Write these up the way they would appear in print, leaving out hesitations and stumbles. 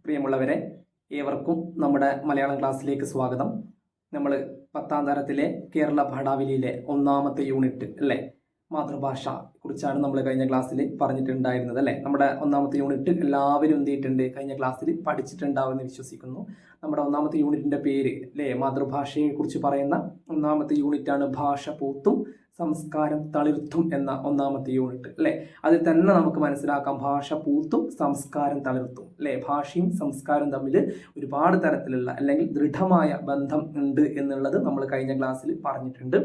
പ്രിയമുള്ളവരെ, ഏവർക്കും നമ്മുടെ മലയാളം ക്ലാസ്സിലേക്ക് സ്വാഗതം. നമ്മൾ 10ാം തരത്തിലെ കേരള പാഠാവലിയിലെ 1ാമത്തെ യൂണിറ്റ് അല്ലേ, മാതൃഭാഷ കുറിച്ചാണ് നമ്മൾ കഴിഞ്ഞ ക്ലാസ്സിൽ പറഞ്ഞിട്ടുണ്ടായിരുന്നത് അല്ലേ. നമ്മുടെ 1ാമത്തെ യൂണിറ്റ് എല്ലാവരും എന്ത് ചെയ്തിട്ടുണ്ട്, കഴിഞ്ഞ ക്ലാസ്സിൽ പഠിച്ചിട്ടുണ്ടാവുമെന്ന് വിശ്വസിക്കുന്നു. നമ്മുടെ 1ാമത്തെ യൂണിറ്റിന്റെ പേര് അല്ലേ, മാതൃഭാഷയെ കുറിച്ച് പറയുന്ന 1ാമത്തെ യൂണിറ്റാണ് ഭാഷ പൂത്തും സംസ്കാരം തളിർത്തും എന്ന 1ാമത്തെ യൂണിറ്റ് അല്ലേ. അതിൽ തന്നെ നമുക്ക് മനസ്സിലാക്കാം ഭാഷ പൂത്തും സംസ്കാരം തളിർത്തും അല്ലേ. ഭാഷയും സംസ്കാരവും തമ്മിൽ ഒരുപാട് തരത്തിലുള്ള അല്ലെങ്കിൽ ദൃഢമായ ബന്ധം ഉണ്ട് എന്നുള്ളത് നമ്മൾ കഴിഞ്ഞ ക്ലാസ്സിൽ പറഞ്ഞിട്ടുണ്ട്.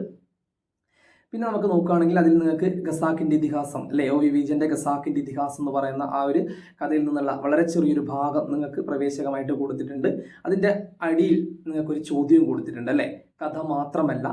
പിന്നെ നമുക്ക് നോക്കുകയാണെങ്കിൽ അതിൽ നിങ്ങൾക്ക് ഖസാക്കിന്റെ ഇതിഹാസം അല്ലേ, ഒ വി വിജയന്റെ ഖസാക്കിന്റെ ഇതിഹാസം എന്ന് പറയുന്ന ആ ഒരു കഥയിൽ നിന്നുള്ള വളരെ ചെറിയൊരു ഭാഗം നിങ്ങൾക്ക് പ്രവേശകമായിട്ട് കൊടുത്തിട്ടുണ്ട്. അതിന്റെ അടിയിൽ നിങ്ങൾക്കൊരു ചോദ്യവും കൊടുത്തിട്ടുണ്ട് അല്ലേ. കഥ മാത്രമല്ല,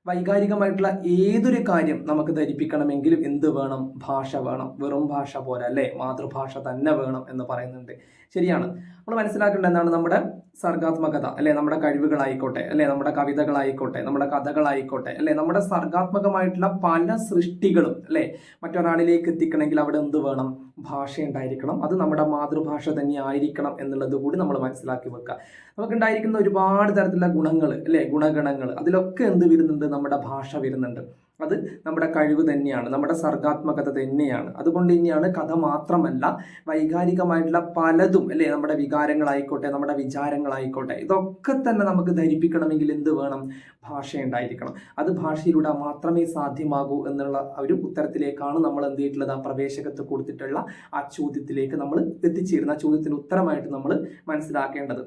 വൈകാരികമായിട്ടുള്ള ഏതൊരു കാര്യം നമുക്ക് ധരിപ്പിക്കണമെങ്കിലും എന്ത് വേണം, ഭാഷ വേണം. വെറും ഭാഷ പോലെ അല്ലേ, മാതൃഭാഷ തന്നെ വേണം എന്ന് പറയുന്നുണ്ട്. ശരിയാണ്. നമ്മൾ മനസ്സിലാക്കേണ്ടത് എന്താണ്, നമ്മുടെ സർഗാത്മകത അല്ലെ, നമ്മുടെ കഴിവുകളായിക്കോട്ടെ അല്ലെ, നമ്മുടെ കവിതകളായിക്കോട്ടെ, നമ്മുടെ കഥകളായിക്കോട്ടെ അല്ലെ, നമ്മുടെ സർഗാത്മകമായിട്ടുള്ള പല സൃഷ്ടികളും അല്ലെ മറ്റൊരാളിലേക്ക് എത്തിക്കണമെങ്കിൽ അവിടെ എന്ത് വേണം, ഭാഷ ഉണ്ടായിരിക്കണം. അത് നമ്മുടെ മാതൃഭാഷ തന്നെ ആയിരിക്കണം എന്നുള്ളത് കൂടി നമ്മൾ മനസ്സിലാക്കി വെക്കുക. നമുക്കുണ്ടായിരിക്കുന്ന ഒരുപാട് തരത്തിലുള്ള ഗുണങ്ങൾ അല്ലെ, ഗുണഗണങ്ങൾ, അതിലൊക്കെ എന്ത് വരുന്നുണ്ട്, നമ്മുടെ ഭാഷ വരുന്നുണ്ട്. അത് നമ്മുടെ കഴിവ് തന്നെയാണ്, നമ്മുടെ സർഗാത്മകത തന്നെയാണ്. അതുകൊണ്ട് തന്നെയാണ് കഥ മാത്രമല്ല, വൈകാരികമായിട്ടുള്ള പലതും അല്ലെ, നമ്മുടെ വികാരങ്ങളായിക്കോട്ടെ, നമ്മുടെ വിചാരങ്ങളായിക്കോട്ടെ, ഇതൊക്കെ തന്നെ നമുക്ക് ധരിപ്പിക്കണമെങ്കിൽ എന്ത് വേണം, ഭാഷ ഉണ്ടായിരിക്കണം. അത് ഭാഷയിലൂടെ മാത്രമേ സാധ്യമാകൂ എന്നുള്ള ഒരു ഉത്തരത്തിലേക്കാണ് നമ്മൾ എന്ത് ചെയ്തിട്ടുള്ളത്, ആ പ്രവേശകത്ത് കൊടുത്തിട്ടുള്ള ആ ചോദ്യത്തിലേക്ക് നമ്മൾ എത്തിച്ചേരുന്ന ആ ചോദ്യത്തിന് ഉത്തരമായിട്ട് നമ്മൾ മനസ്സിലാക്കേണ്ടത്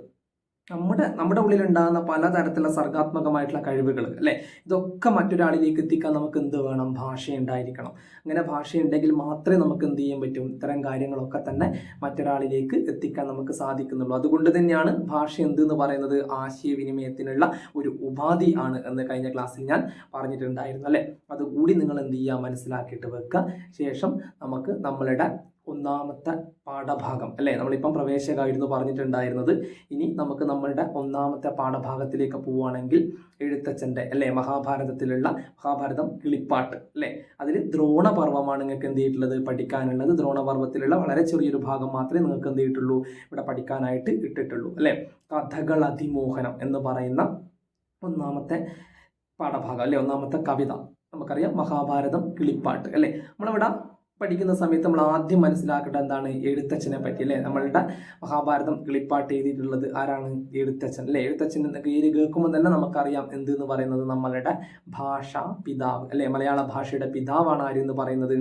നമ്മുടെ ഉള്ളിൽ ഉണ്ടാകുന്ന പലതരത്തിലുള്ള സർഗാത്മകമായിട്ടുള്ള കഴിവുകൾ അല്ലെ, ഇതൊക്കെ മറ്റൊരാളിലേക്ക് എത്തിക്കാൻ നമുക്ക് എന്ത് വേണം, ഭാഷ ഉണ്ടായിരിക്കണം. അങ്ങനെ ഭാഷ ഉണ്ടെങ്കിൽ മാത്രമേ നമുക്ക് എന്ത് ചെയ്യാൻ പറ്റും, ഇത്തരം കാര്യങ്ങളൊക്കെ തന്നെ മറ്റൊരാളിലേക്ക് എത്തിക്കാൻ നമുക്ക് സാധിക്കുന്നുള്ളൂ. അതുകൊണ്ട് തന്നെയാണ് ഭാഷ എന്തെന്ന് പറയുന്നത് ആശയവിനിമയത്തിനുള്ള ഒരു ഉപാധി ആണ് എന്ന് കഴിഞ്ഞ ക്ലാസ്സിൽ ഞാൻ പറഞ്ഞിട്ടുണ്ടായിരുന്നു അല്ലെ. അതുകൂടി നിങ്ങൾ എന്ത് ചെയ്യുക, മനസ്സിലാക്കിയിട്ട് വെക്കുക. ശേഷം നമുക്ക് നമ്മളുടെ 1ാമത്തെ പാഠഭാഗം അല്ലേ, നമ്മളിപ്പം പ്രവേശകമായിരുന്നു പറഞ്ഞിട്ടുണ്ടായിരുന്നത്. ഇനി നമുക്ക് നമ്മളുടെ 1ാമത്തെ പാഠഭാഗത്തിലേക്ക് പോവുകയാണെങ്കിൽ എഴുത്തച്ഛൻ്റെ അല്ലേ, മഹാഭാരതം കിളിപ്പാട്ട് അല്ലേ, അതിൽ ദ്രോണപർവമാണ് നിങ്ങൾക്ക് എന്ത് ചെയ്തിട്ടുള്ളത്, പഠിക്കാനുള്ളത്. ദ്രോണപർവത്തിലുള്ള വളരെ ചെറിയൊരു ഭാഗം മാത്രമേ നിങ്ങൾക്ക് എന്ത് ചെയ്തിട്ടുള്ളൂ, ഇവിടെ പഠിക്കാനായിട്ട് ഇട്ടിട്ടുള്ളൂ അല്ലേ. കഥകൾ അതിമോഹനം എന്ന് പറയുന്ന 1ാമത്തെ പാഠഭാഗം അല്ലെ, 1ാമത്തെ കവിത. നമുക്കറിയാം മഹാഭാരതം കിളിപ്പാട്ട് അല്ലേ. നമ്മളിവിടെ പഠിക്കുന്ന സമയത്ത് നമ്മൾ ആദ്യം മനസ്സിലാക്കേണ്ടത് എന്താണ്, എഴുത്തച്ഛനെ പറ്റി അല്ലേ. നമ്മളുടെ മഹാഭാരതം കിളിപ്പാട്ട് എഴുതിയിട്ടുള്ളത് ആരാണ്, എഴുത്തച്ഛൻ അല്ലേ. എഴുത്തച്ഛൻ എന്ന പേര് കേൾക്കുമ്പോൾ തന്നെ നമുക്കറിയാം എന്ത് എന്ന് പറയുന്നത്, നമ്മളുടെ ഭാഷാ പിതാവ് അല്ലേ, മലയാള ഭാഷയുടെ പിതാവാണ് ആര് എന്ന് പറയുന്നത്,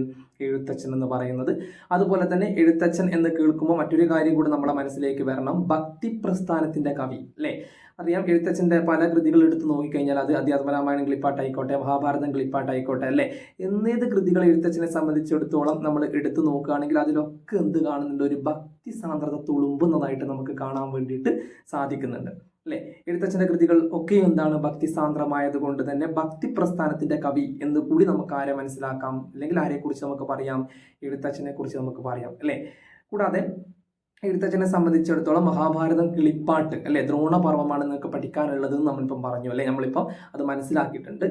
എഴുത്തച്ഛൻ എന്ന് പറയുന്നത്. അതുപോലെ തന്നെ എഴുത്തച്ഛൻ എന്ന് കേൾക്കുമ്പോൾ മറ്റൊരു കാര്യം കൂടി നമ്മുടെ മനസ്സിലേക്ക് വരണം, ഭക്തി പ്രസ്ഥാനത്തിന്റെ കവി അല്ലേ. അറിയാം, എഴുത്തച്ഛൻ്റെ പല കൃതികൾ എടുത്ത് നോക്കിക്കഴിഞ്ഞാൽ അത് അധ്യാത്മരാമായണം കിളിപ്പാട്ടായിക്കോട്ടെ, മഹാഭാരതം കിളിപ്പാട്ടായിക്കോട്ടെ അല്ലേ, എന്നേത് കൃതികൾ എഴുത്തച്ഛനെ സംബന്ധിച്ചിടത്തോളം നമ്മൾ എടുത്തു നോക്കുകയാണെങ്കിൽ അതിലൊക്കെ എന്ത് കാണുന്നുണ്ട്, ഒരു ഭക്തി സാന്ദ്രത തുളുമ്പുന്നതായിട്ട് നമുക്ക് കാണാൻ വേണ്ടിയിട്ട് സാധിക്കുന്നുണ്ട് അല്ലേ. എഴുത്തച്ഛൻ്റെ കൃതികൾ ഒക്കെ എന്താണ്, ഭക്തി സാന്ദ്രമായത് കൊണ്ട് തന്നെ ഭക്തി പ്രസ്ഥാനത്തിന്റെ കവി എന്ന് കൂടി നമുക്ക് ആരെ മനസ്സിലാക്കാം, അല്ലെങ്കിൽ ആരെക്കുറിച്ച് നമുക്ക് പറയാം, എഴുത്തച്ഛനെ കുറിച്ച് നമുക്ക് പറയാം അല്ലേ. കൂടാതെ എഴുത്തച്ഛനെ സംബന്ധിച്ചിടത്തോളം മഹാഭാരതം കിളിപ്പാട്ട് അല്ലെ, ദ്രോണപർവമാണ് നിങ്ങൾക്ക് പഠിക്കാനുള്ളത് നമ്മളിപ്പം പറഞ്ഞു അല്ലെ, നമ്മളിപ്പോൾ അത് മനസ്സിലാക്കിയിട്ടുണ്ട്.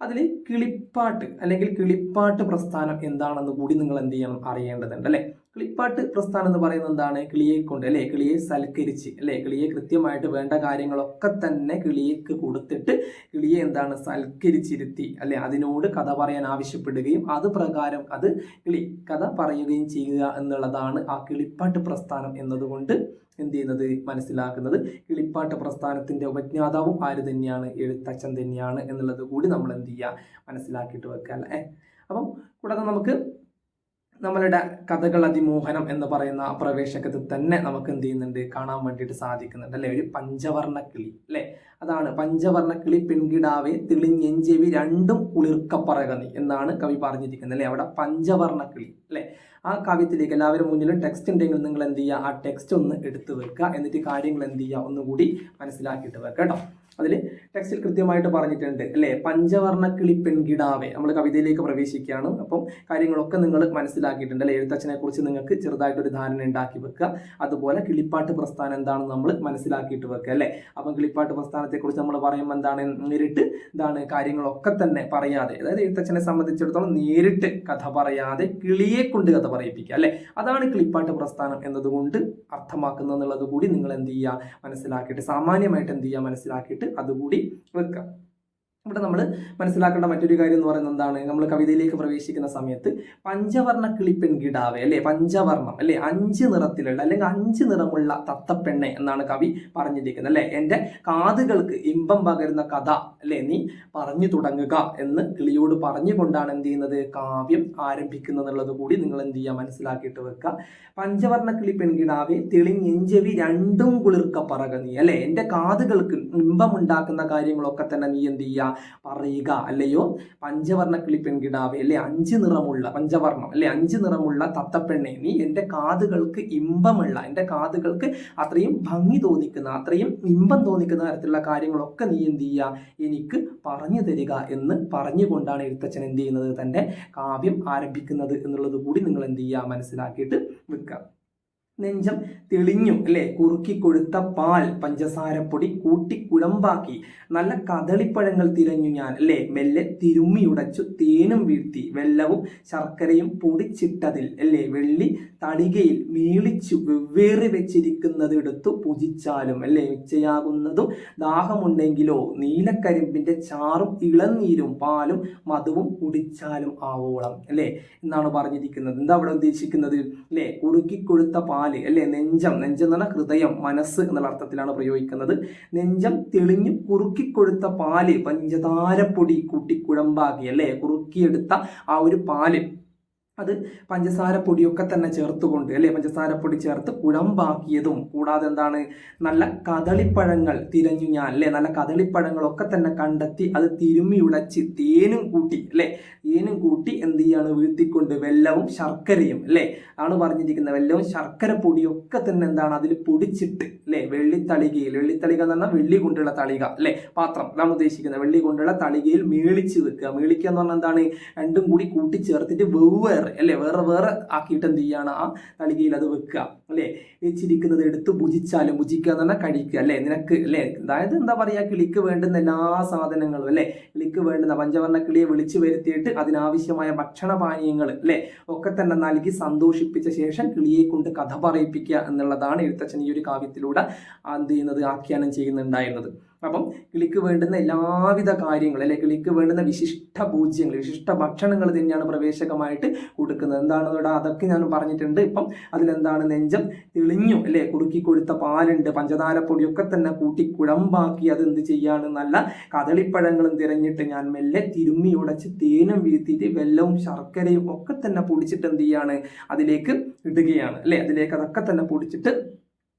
അതിൽ കിളിപ്പാട്ട് അല്ലെങ്കിൽ കിളിപ്പാട്ട് പ്രസ്ഥാനം എന്താണെന്ന് കൂടി നിങ്ങൾ എന്ത് ചെയ്യണം, അറിയേണ്ടതുണ്ട് അല്ലെ. കിളിപ്പാട്ട് പ്രസ്ഥാനം എന്ന് പറയുന്നത് എന്താണ്, കിളിയെ കൊണ്ട് അല്ലെ, കിളിയെ സൽക്കരിച്ച് അല്ലെ, കിളിയെ കൃത്യമായിട്ട് വേണ്ട കാര്യങ്ങളൊക്കെ തന്നെ കിളിയേക്ക് കൊടുത്തിട്ട് കിളിയെ എന്താണ് സൽക്കരിച്ചിരുത്തി അല്ലെ, അതിനോട് കഥ പറയാൻ ആവശ്യപ്പെടുകയും അത് പ്രകാരം അത് കിളി കഥ പറയുകയും ചെയ്യുക എന്നുള്ളതാണ് ആ കിളിപ്പാട്ട് പ്രസ്ഥാനം എന്നതുകൊണ്ട് എന്ത് ചെയ്യുന്നത്, മനസ്സിലാക്കുന്നത്. കിളിപ്പാട്ട് പ്രസ്ഥാനത്തിന്റെ ഉപജ്ഞാതാവും ആര് തന്നെയാണ്, എഴുത്തച്ഛൻ തന്നെയാണ് എന്നുള്ളത് കൂടി നമ്മൾ എന്ത് ചെയ്യുക, മനസ്സിലാക്കിയിട്ട് വെക്കുക അല്ലേ. അപ്പം കൂടാതെ നമുക്ക് നമ്മളുടെ കഥകൾ അതിമോഹനം എന്ന് പറയുന്ന പ്രവേശകത്തിൽ തന്നെ നമുക്ക് എന്ത് ചെയ്യുന്നുണ്ട്, കാണാൻ വേണ്ടിയിട്ട് സാധിക്കുന്നുണ്ട് അല്ലെ. ഒരു പഞ്ചവർണ്ണ കിളി അല്ലെ, അതാണ് പഞ്ചവർണ്ണ കിളി പെൺകിടാവെ തെളിഞ്ഞെഞ്ചെവി രണ്ടും കുളിർക്കപ്പറകനി എന്നാണ് കവി പറഞ്ഞിരിക്കുന്നത് അല്ലെ. അവിടെ പഞ്ചവർണ്ണ കിളി അല്ലെ. ആ കാവ്യത്തിലേക്ക് എല്ലാവരും മുന്നിലും ടെക്സ്റ്റ് ഉണ്ടെങ്കിൽ നിങ്ങൾ എന്ത് ചെയ്യുക, ആ ടെക്സ്റ്റ് ഒന്ന് എടുത്തു വെക്കുക. എന്നിട്ട് കാര്യങ്ങൾ എന്ത് ചെയ്യുക, ഒന്നുകൂടി മനസ്സിലാക്കിയിട്ട് വെക്കുക കേട്ടോ. അതിൽ ടെക്സ്റ്റിൽ കൃത്യമായിട്ട് പറഞ്ഞിട്ടുണ്ട് അല്ലേ. പഞ്ചവർണ്ണ കിളി പെൺകിടാവേ. നമ്മൾ കവിതയിലേക്ക് പ്രവേശിക്കുകയാണ്. അപ്പം കാര്യങ്ങളൊക്കെ നിങ്ങൾ മനസ്സിലാക്കിയിട്ടുണ്ട് അല്ലെ. എഴുത്തച്ഛനെ കുറിച്ച് നിങ്ങൾക്ക് ചെറുതായിട്ടൊരു ധാരണ ഉണ്ടാക്കി വെക്കുക. അതുപോലെ കിളിപ്പാട്ട് പ്രസ്ഥാനം എന്താണെന്ന് നമ്മൾ മനസ്സിലാക്കിയിട്ട് വെക്കുക അല്ലേ. അപ്പം കിളിപ്പാട്ട് പ്രസ്ഥാനത്തെക്കുറിച്ച് നമ്മൾ പറയുമ്പോൾ എന്താണ്, നേരിട്ട് എന്താണ് കാര്യങ്ങളൊക്കെ തന്നെ പറയാതെ, അതായത് എഴുത്തച്ഛനെ സംബന്ധിച്ചിടത്തോളം നേരിട്ട് കഥ പറയാതെ കിളിയെ കൊണ്ട് കഥ പറയിപ്പിക്കുക അല്ലെ. അതാണ് കിളിപ്പാട്ട് പ്രസ്ഥാനം എന്നതുകൊണ്ട് അർത്ഥമാക്കുന്നത് എന്നുള്ളത് കൂടി നിങ്ങൾ എന്ത് ചെയ്യുക, മനസ്സിലാക്കിയിട്ട് സാമാന്യമായിട്ട് എന്ത് ചെയ്യുക, മനസ്സിലാക്കിയിട്ട് അതുകൂടി വെക്കുക. ഇവിടെ നമ്മൾ മനസ്സിലാക്കേണ്ട മറ്റൊരു കാര്യം എന്ന് പറയുന്നത് എന്താണ്, നമ്മൾ കവിതയിലേക്ക് പ്രവേശിക്കുന്ന സമയത്ത് പഞ്ചവർണ്ണ കിളി പെൺകിടാവേ അല്ലെ, പഞ്ചവർണ്ണം അല്ലെ, 5 നിറത്തിലുള്ള അല്ലെങ്കിൽ 5 നിറമുള്ള തത്തപ്പെണ്ണെ എന്നാണ് കവി പറഞ്ഞിരിക്കുന്നത് അല്ലെ. എൻ്റെ കാതുകൾക്ക് ഇമ്പം പകരുന്ന കഥ അല്ലെ നീ പറഞ്ഞു തുടങ്ങുക എന്ന് കിളിയോട് പറഞ്ഞുകൊണ്ടാണ് എന്ത് ചെയ്യുന്നത്, കാവ്യം ആരംഭിക്കുന്നത് എന്നുള്ളത് കൂടി നിങ്ങൾ എന്ത് ചെയ്യുക, മനസ്സിലാക്കിയിട്ട് വെക്കുക. പഞ്ചവർണ്ണ കിളി പെൺകിടാവേ തെളിഞ്ഞെഞ്ചെവി രണ്ടും കുളിർക്ക പറക നീ അല്ലെ. എൻ്റെ കാതുകൾക്ക് ഇമ്പമുണ്ടാക്കുന്ന കാര്യങ്ങളൊക്കെ തന്നെ നീ എന്ത് ചെയ്യുക, പറയുക അല്ലയോ. പഞ്ചവർണ്ണ കിളി പെൺകിടാവേ അല്ലെ, 5 നിറമുള്ള പഞ്ചവർണ്ണം അല്ലെ, 5 നിറമുള്ള തത്തപ്പെണ്ണെ നീ എൻ്റെ കാതുകൾക്ക് ഇമ്പമുള്ള, എൻ്റെ കാതുകൾക്ക് അത്രയും ഭംഗി തോന്നിക്കുന്ന, അത്രയും ഇമ്പം തോന്നിക്കുന്ന തരത്തിലുള്ള കാര്യങ്ങളൊക്കെ നീ എന്ത് ചെയ്യുക, എനിക്ക് പറഞ്ഞു തരിക എന്ന് പറഞ്ഞുകൊണ്ടാണ് എഴുത്തച്ഛൻ എന്ത് ചെയ്യുന്നത്, തൻ്റെ കാവ്യം ആരംഭിക്കുന്നത് എന്നുള്ളത് കൂടി നിങ്ങൾ എന്ത് ചെയ്യുക, മനസ്സിലാക്കിയിട്ട് വെക്കുക. നെഞ്ചം തെളിഞ്ഞു അല്ലെ, കുറുക്കി കൊഴുത്ത പാൽ പഞ്ചസാരപ്പൊടി കൂട്ടി കുഴമ്പാക്കി നല്ല കദളിപ്പഴങ്ങൾ തിരഞ്ഞു ഞാൻ അല്ലെ, മെല്ലെ തിരുമ്മിയുടച്ചു തേനും വീഴ്ത്തി വെല്ലവും ശർക്കരയും പൊടിച്ചിട്ടതിൽ അല്ലെ, വെള്ളി തളികയിൽ മീളിച്ചു വെവ്വേറെ വെച്ചിരിക്കുന്നത് എടുത്തു പുജിച്ചാലും അല്ലെ, ഉച്ചയാകുന്നതും ദാഹമുണ്ടെങ്കിലോ നീലക്കരിമ്പിന്റെ ചാറും ഇളനീരും പാലും മധുവും കുടിച്ചാലും ആവോളം അല്ലെ എന്നാണ് പറഞ്ഞിരിക്കുന്നത്. എന്താ അവിടെ ഉദ്ദേശിക്കുന്നത് അല്ലെ, കുറുക്കി കൊഴുത്ത പാൽ അല്ലെ, നെഞ്ചം എന്ന് പറഞ്ഞാൽ ഹൃദയം, മനസ്സ് എന്നുള്ള അർത്ഥത്തിലാണ് പ്രയോഗിക്കുന്നത്. നെഞ്ചം തെളിഞ്ഞു കുറുക്കിക്കൊടുത്ത പാല് പഞ്ചസാരപ്പൊടി കൂട്ടിക്കുഴമ്പാക്കി അല്ലെ, കുറുക്കിയെടുത്ത ആ ഒരു പാല് അത് പഞ്ചസാരപ്പൊടിയൊക്കെ തന്നെ ചേർത്തുകൊണ്ട് അല്ലെ, പഞ്ചസാരപ്പൊടി ചേർത്ത് കുഴമ്പാക്കിയതും കൂടാതെ എന്താണ്, നല്ല കദളിപ്പഴങ്ങൾ തിരഞ്ഞു ഞാൻ അല്ലെ, നല്ല കദളിപ്പഴങ്ങളൊക്കെ തന്നെ കണ്ടെത്തി അത് തിരുമ്മി ഉടച്ച് തേനും കൂട്ടി അല്ലെ, തേനും കൂട്ടി എന്ത് ചെയ്യാണ്, വീഴ്ത്തിക്കൊണ്ട് വെല്ലവും ശർക്കരയും അല്ലെ ആണ് പറഞ്ഞിരിക്കുന്നത്. വെല്ലവും ശർക്കര പൊടിയൊക്കെ തന്നെ എന്താണ് അതിൽ പൊടിച്ചിട്ട് അല്ലെ, വെള്ളിത്തളികയിൽ, വെള്ളിത്തളിക എന്ന് പറഞ്ഞാൽ വെള്ളി കൊണ്ടുള്ള തളിക അല്ലെ, പാത്രം അതാണ് ഉദ്ദേശിക്കുന്നത്. വെള്ളി കൊണ്ടുള്ള തളികയിൽ മേളിച്ച് വെക്കുക. മേളിക്കുക എന്ന് പറഞ്ഞാൽ എന്താണ്, രണ്ടും കൂടി കൂട്ടി ചേർത്തിട്ട് വെവ്വേറെ അല്ലെ, വേറെ ആക്കിയിട്ട് എന്ത് ചെയ്യാണ്, ആ തളികയിൽ അത് വെക്കുക അല്ലെ. വെച്ചിരിക്കുന്നത് എടുത്ത് ഭുജിച്ചാലും, ഭുജിക്കുക എന്ന് പറഞ്ഞാൽ കഴിക്കുക അല്ലെ, നിനക്ക് അല്ലെ, അതായത് എന്താ പറയുക, കിളിക്ക് വേണ്ടുന്ന എല്ലാ സാധനങ്ങളും അല്ലെ, കിളിക്ക് വേണ്ടുന്ന പഞ്ചവർണ്ണ കിളിയെ വിളിച്ചു വരുത്തിയിട്ട് അതിനാവശ്യമായ ഭക്ഷണപാനീയങ്ങൾ അല്ലെ ഒക്കെ തന്നെ നൽകി സന്തോഷിപ്പിച്ച ശേഷം കിളിയെ കൊണ്ട് കഥ പറയിപ്പിക്കുക എന്നുള്ളതാണ് എഴുത്തച്ഛൻ ഈ ഒരു കാവ്യത്തിലൂടെ എന്ത് ചെയ്യുന്നത്, ആഖ്യാനം ചെയ്യുന്നുണ്ടായിരുന്നത്. അപ്പം കിളിക്ക് വേണ്ടുന്ന എല്ലാവിധ കാര്യങ്ങൾ അല്ലെ, കിളിക്ക് വേണ്ടുന്ന വിശിഷ്ട പൂജ്യങ്ങൾ, വിശിഷ്ട ഭക്ഷണങ്ങൾ തന്നെയാണ് പ്രവേശകമായിട്ട് കൊടുക്കുന്നത്. എന്താണെന്നോട് അതൊക്കെ ഞാൻ പറഞ്ഞിട്ടുണ്ട്. ഇപ്പം അതിലെന്താണ്, നെഞ്ചം തെളിഞ്ഞു അല്ലെ, കുറുക്കി കൊടുത്ത പാലുണ്ട്, പഞ്ചസാരപ്പൊടിയൊക്കെ തന്നെ കൂട്ടി കുഴമ്പാക്കി അത് എന്ത് ചെയ്യാണ്, നല്ല കദളിപ്പഴങ്ങളും തിരഞ്ഞിട്ട് ഞാൻ മെല്ലെ തിരുമ്മി ഉടച്ച് തേനും വീഴ്ത്തിയിട്ട് വെല്ലവും ശർക്കരയും ഒക്കെ തന്നെ പൊടിച്ചിട്ട് എന്ത് ചെയ്യാണ്, അതിലേക്ക് ഇടുകയാണ് അല്ലെ. അതിലേക്ക് അതൊക്കെ തന്നെ പൊടിച്ചിട്ട്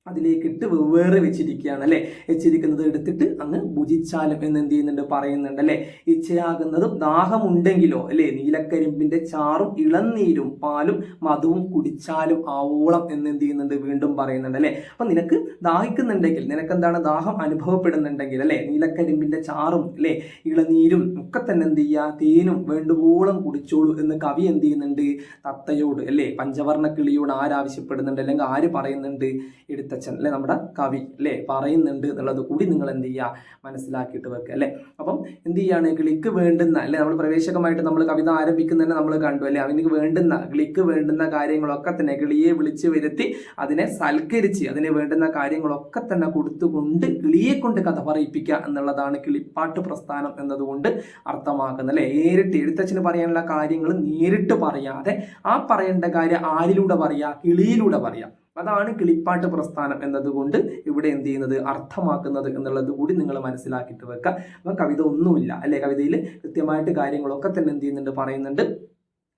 അതിലേക്കിട്ട് വെവ്വേറെ വെച്ചിരിക്കുകയാണ് അല്ലെ. വെച്ചിരിക്കുന്നത് എടുത്തിട്ട് അങ്ങ് ഭുജിച്ചാലും എന്ന് എന്ത് ചെയ്യുന്നുണ്ട്, പറയുന്നുണ്ട് അല്ലെ. ഇച്ഛയാകുന്നതും ദാഹമുണ്ടെങ്കിലോ അല്ലെ, നീലക്കരിമ്പിന്റെ ചാറും ഇളനീരും പാലും മധുവും കുടിച്ചാലും ആവോളം എന്ന് എന്ത് ചെയ്യുന്നുണ്ട്, വീണ്ടും പറയുന്നുണ്ട് അല്ലെ. അപ്പൊ നിനക്ക് ദാഹിക്കുന്നുണ്ടെങ്കിൽ, നിനക്ക് എന്താണ് ദാഹം അനുഭവപ്പെടുന്നുണ്ടെങ്കിൽ അല്ലെ, നീലക്കരിമ്പിന്റെ ചാറും അല്ലെ ഇളനീരും ഒക്കെ തന്നെ എന്ത് ചെയ്യുക, തേനും വേണ്ടുവോളം കുടിച്ചോളൂ എന്ന് കവി എന്ത് ചെയ്യുന്നുണ്ട്, തത്തയോട് അല്ലെ, പഞ്ചവർണ്ണ കിളിയോട് ആരാവശ്യപ്പെടുന്നുണ്ട്, അല്ലെങ്കിൽ ആര് പറയുന്നുണ്ട്, എടുത്ത അല്ലെ, നമ്മുടെ കവി അല്ലെ പറയുന്നുണ്ട് എന്നുള്ളത് കൂടി നിങ്ങൾ എന്ത് ചെയ്യുക, മനസ്സിലാക്കിയിട്ട് വെക്കുക അല്ലെ. അപ്പം എന്ത് ചെയ്യാണ്, കിളിക്ക് വേണ്ടുന്ന അല്ലെ, നമ്മൾ പ്രവേശകമായിട്ട് നമ്മൾ കവിത ആരംഭിക്കുന്നതന്നെ നമ്മൾ കണ്ടു അല്ലെ, അവനിക്ക് വേണ്ടുന്ന, കിളിക്ക് വേണ്ടുന്ന കാര്യങ്ങളൊക്കെ തന്നെ കിളിയെ വിളിച്ചു വരുത്തി അതിനെ സൽക്കരിച്ച് അതിന് വേണ്ടുന്ന കാര്യങ്ങളൊക്കെ തന്നെ കൊടുത്തുകൊണ്ട് കിളിയെ കൊണ്ട് കഥ പറയിപ്പിക്കുക എന്നുള്ളതാണ് കിളിപ്പാട്ട് പ്രസ്ഥാനം എന്നതുകൊണ്ട് അർത്ഥമാക്കുന്നത് അല്ലെ. നേരിട്ട് എഴുത്തച്ഛന് പറയാനുള്ള കാര്യങ്ങൾ നേരിട്ട് പറയാതെ ആ പറയേണ്ട കാര്യം ആരിലൂടെ പറയാ, കിളിയിലൂടെ പറയാം. അതാണ് കിളിപ്പാട്ട് പ്രസ്ഥാനം എന്നതുകൊണ്ട് ഇവിടെ എന്ത് ചെയ്യുന്നത്, അർത്ഥമാക്കുന്നത് എന്നുള്ളത് കൂടി നിങ്ങൾ മനസ്സിലാക്കിയിട്ട് വെക്കുക. അപ്പം കവിത ഒന്നുമില്ല അല്ലെ, കവിതയിൽ കൃത്യമായിട്ട് കാര്യങ്ങളൊക്കെ തന്നെ എന്ത് ചെയ്യുന്നുണ്ട്, പറയുന്നുണ്ട്.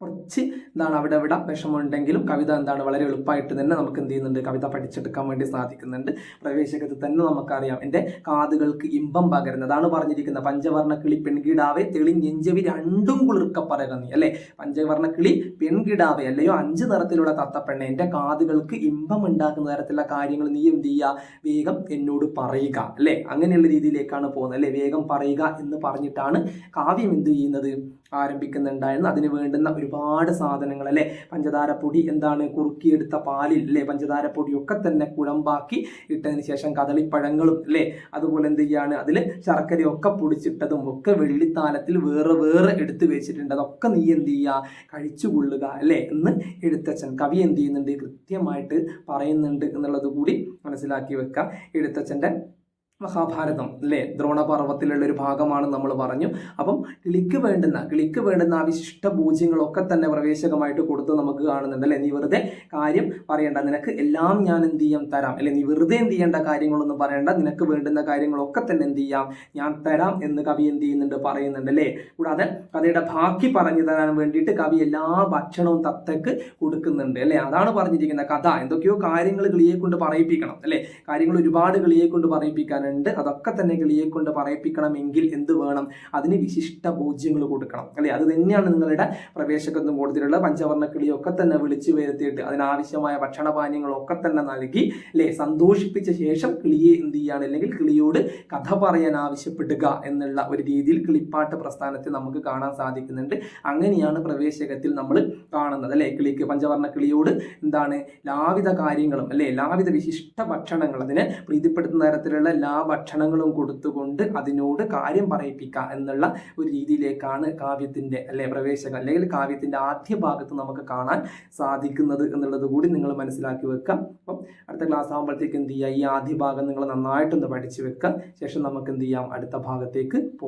കുറച്ച് എന്താണ് അവിടെ ഇവിടെ വിഷമമുണ്ടെങ്കിലും കവിത എന്താണ് വളരെ എളുപ്പമായിട്ട് തന്നെ നമുക്ക് എന്ത് ചെയ്യുന്നുണ്ട്, കവിത പഠിച്ചെടുക്കാൻ വേണ്ടി സാധിക്കുന്നുണ്ട്. പ്രവേശകത്തിൽ തന്നെ നമുക്കറിയാം എൻ്റെ കാതുകൾക്ക് ഇമ്പം പകരുന്നതാണ് പറഞ്ഞിരിക്കുന്നത്. പഞ്ചവർണ്ണ കിളി പെൺകിടാവെ തെളിഞ്ഞെഞ്ചവി രണ്ടും കുളിർക്ക പറക നീ, അല്ലേ? പഞ്ചവർണ്ണ കിളി പെൺകിടാവെ, അല്ലയോ 5 നിറത്തിലുള്ള തത്തപ്പെണ്ണെ, എൻ്റെ കാതുകൾക്ക് ഇമ്പം ഉണ്ടാക്കുന്ന തരത്തിലുള്ള കാര്യങ്ങൾ നീ എന്ത് ചെയ്യുക, വേഗം എന്നോട് പറയുക, അല്ലേ? അങ്ങനെയുള്ള രീതിയിലേക്കാണ് പോകുന്നത്, അല്ലേ? വേഗം പറയുക എന്ന് പറഞ്ഞിട്ടാണ് കാവ്യം എന്ത് ചെയ്യുന്നത്, ആരംഭിക്കുന്നുണ്ടായിരുന്നു. അതിന് വേണ്ടുന്ന ഒരുപാട് സാധനങ്ങൾ, അല്ലേ? പഞ്ചതാര പൊടി എന്താണ്, കുറുക്കിയെടുത്ത പാലിൽ, അല്ലേ? പഞ്ചതാര പൊടിയൊക്കെ തന്നെ കുഴമ്പാക്കി ഇട്ടതിന് ശേഷം കദളിപ്പഴങ്ങളും, അല്ലേ? അതുപോലെ എന്ത് ചെയ്യാണ്, അതിൽ ശർക്കരയൊക്കെ പൊടിച്ചിട്ടതും ഒക്കെ വെള്ളിത്താലത്തിൽ വേറെ വേറെ എടുത്തു വെച്ചിട്ടുണ്ട്. അതൊക്കെ നീ എന്ത് ചെയ്യുക, കഴിച്ചുകൊള്ളുക, അല്ലേ? എന്ന് എഴുത്തച്ഛൻ കവി എന്ത് ചെയ്യുന്നുണ്ട്, കൃത്യമായിട്ട് പറയുന്നുണ്ട് എന്നുള്ളത് കൂടി മനസ്സിലാക്കി വെക്കുക. എഴുത്തച്ഛൻ്റെ മഹാഭാരതം, അല്ലേ? ദ്രോണപർവ്വത്തിലുള്ള ഒരു ഭാഗമാണ് നമ്മൾ പറഞ്ഞു. അപ്പം കിളിക്ക് വേണ്ടുന്ന ആ വിശിഷ്ട പൂജ്യങ്ങളൊക്കെ തന്നെ പ്രവേശകമായിട്ട് കൊടുത്ത് നമുക്ക് കാണുന്നുണ്ട്, അല്ലേ? നീ വെറുതെ കാര്യം പറയണ്ട, നിനക്ക് എല്ലാം ഞാൻ എന്ത് ചെയ്യാം, തരാം, അല്ലെ? നീ വെറുതെ എന്ത് ചെയ്യേണ്ട കാര്യങ്ങളൊന്നും പറയണ്ട, നിനക്ക് വേണ്ടുന്ന കാര്യങ്ങളൊക്കെ തന്നെ എന്ത് ചെയ്യാം, ഞാൻ തരാം എന്ന് കവി എന്ത് ചെയ്യുന്നുണ്ട്, പറയുന്നുണ്ട്, അല്ലേ? കൂടാതെ കഥയുടെ ബാക്കി പറഞ്ഞു തരാൻ വേണ്ടിയിട്ട് കവി എല്ലാ ഭക്ഷണവും തത്തക്ക് കൊടുക്കുന്നുണ്ട്, അല്ലേ? അതാണ് പറഞ്ഞിരിക്കുന്നത്. കഥ എന്തൊക്കെയോ കാര്യങ്ങൾ കിളിയെ കൊണ്ട് പറയിപ്പിക്കണം, അല്ലേ? കാര്യങ്ങൾ ഒരുപാട് കിളിയെ കൊണ്ട് പറയിപ്പിക്കാൻ ഉണ്ട്. അതൊക്കെ തന്നെ കിളിയെ കൊണ്ട് പറയിപ്പിക്കണമെങ്കിൽ എന്ത് വേണം, അതിന് വിശിഷ്ട പൂജ്യങ്ങൾ കൊടുക്കണം, അല്ലെ? അത് തന്നെയാണ് നിങ്ങളുടെ പ്രവേശകത്വം കൊടുത്തിട്ടുള്ള പഞ്ചവർണ്ണ കിളിയൊക്കെ തന്നെ വിളിച്ചു വരുത്തിയിട്ട് അതിനാവശ്യമായ ഭക്ഷണപാനീയങ്ങളൊക്കെ തന്നെ നൽകി, അല്ലെ? സന്തോഷിപ്പിച്ച ശേഷം കിളിയെ എന്ത് ചെയ്യാണ്, അല്ലെങ്കിൽ കിളിയോട് കഥ പറയാൻ ആവശ്യപ്പെടുക എന്നുള്ള ഒരു രീതിയിൽ കിളിപ്പാട്ട് പ്രസ്ഥാനത്തെ നമുക്ക് കാണാൻ സാധിക്കുന്നുണ്ട്. അങ്ങനെയാണ് പ്രവേശകത്തിൽ നമ്മൾ കാണുന്നത്, അല്ലെ? കിളിക്ക് പഞ്ചവർണ്ണ കിളിയോട് എന്താണ്, എല്ലാവിധ കാര്യങ്ങളും, അല്ലെ? എല്ലാവിധ വിശിഷ്ട ഭക്ഷണങ്ങൾ, അതിനെ പ്രീതിപ്പെടുത്തുന്ന തരത്തിലുള്ള എല്ലാ ഭക്ഷണങ്ങളും കൊടുത്തുകൊണ്ട് അതിനോട് കാര്യം പറയിപ്പിക്കുക എന്നുള്ള ഒരു രീതിയിലേക്കാണ് കാവ്യത്തിൻ്റെ, അല്ലെ? പ്രവേശകം അല്ലെങ്കിൽ കാവ്യത്തിൻ്റെ ആദ്യ ഭാഗത്ത് നമുക്ക് കാണാൻ സാധിക്കുന്നത് എന്നുള്ളത് കൂടി നിങ്ങൾ മനസ്സിലാക്കി വെക്കാം. അപ്പം അടുത്ത ക്ലാസ് ആകുമ്പോഴത്തേക്ക് എന്ത് ചെയ്യുക, ഈ ആദ്യ ഭാഗം നിങ്ങൾ നന്നായിട്ടൊന്ന് പഠിച്ചു വെക്കുക. ശേഷം നമുക്ക് എന്ത് ചെയ്യാം, അടുത്ത ഭാഗത്തേക്ക് പോകാം.